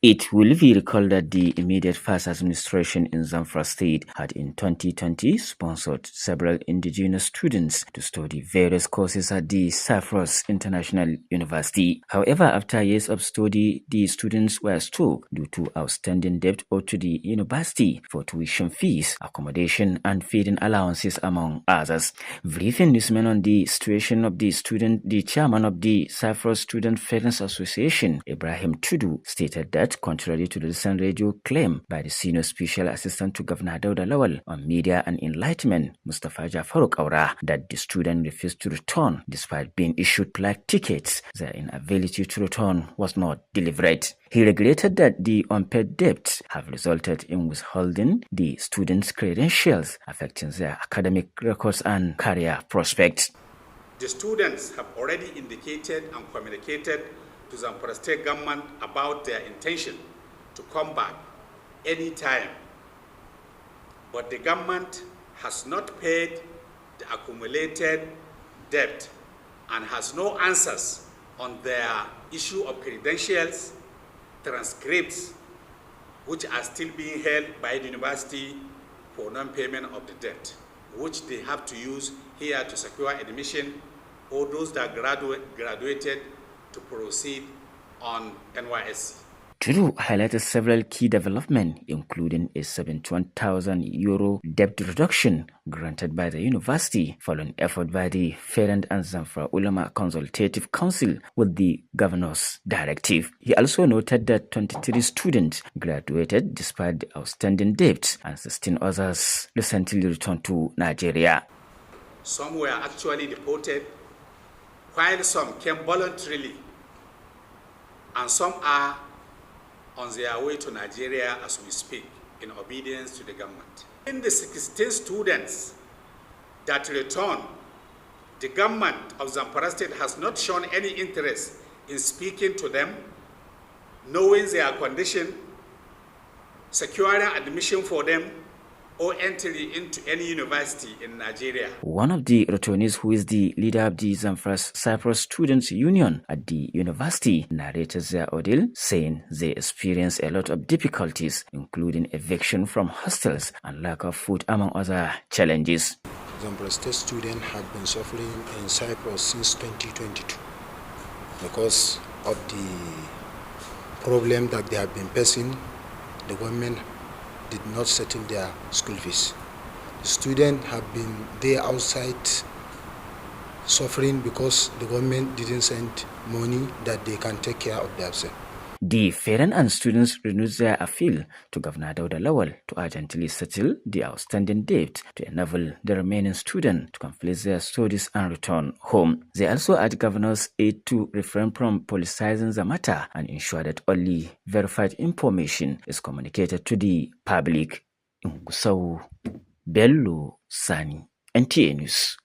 It will be recalled that the immediate past administration in Zamfara state had in 2020 sponsored several indigenous students to study various courses at the Cyprus International University. However, after years of study, the students were stuck due to outstanding debt owed to the university for tuition fees, accommodation, and feeding allowances, among others. Briefing newsmen on the situation of the student, the chairman of the Cyprus Student Parents Association, Ibrahim Tudu, stated that contrary to the recent radio claim by the senior special assistant to Governor Dauda Lawal on media and enlightenment, Mustafa Jafaruk Aura, that the student refused to return despite being issued flight tickets, their inability to return was not deliberate. He regretted that the unpaid debts have resulted in withholding the students' credentials, affecting their academic records and career prospects. The students have already indicated and communicated to Zamfara state government about their intention to come back anytime, but the government has not paid the accumulated debt and has no answers on their issue of credentials, transcripts, which are still being held by the university for non-payment of the debt, which they have to use here to secure admission, or those that graduated to proceed on NYSC. Tudu highlighted several key developments, including a €71,000 debt reduction granted by the university following effort by the Ferent and Zamfara Ulama Consultative Council with the governor's directive. He also noted that 23 students graduated despite the outstanding debts, and 16 others recently returned to Nigeria. Some were actually deported, while some came voluntarily, and some are on their way to Nigeria as we speak, in obedience to the government. In the 16 students that returned, the government of Zamfara state has not shown any interest in speaking to them, knowing their condition, securing admission for them, or entry into any university in Nigeria. One of the returnees, who is the leader of the Zamfara Cyprus Students Union at the university, narrated their ordeal, saying they experienced a lot of difficulties, including eviction from hostels and lack of food, among other challenges. Zamfara State students have been suffering in Cyprus since 2022 because of the problem that they have been facing. The government did not settle their school fees. The students have been there outside suffering because the government didn't send money that they can take care of themselves. The parents and students renewed their appeal to Governor Dauda Lawal to urgently settle the outstanding debt to enable the remaining students to complete their studies and return home. They also urged Governor's aid to refrain from politicizing the matter and ensure that only verified information is communicated to the public. In Gusau, Bello Sani, NTA News.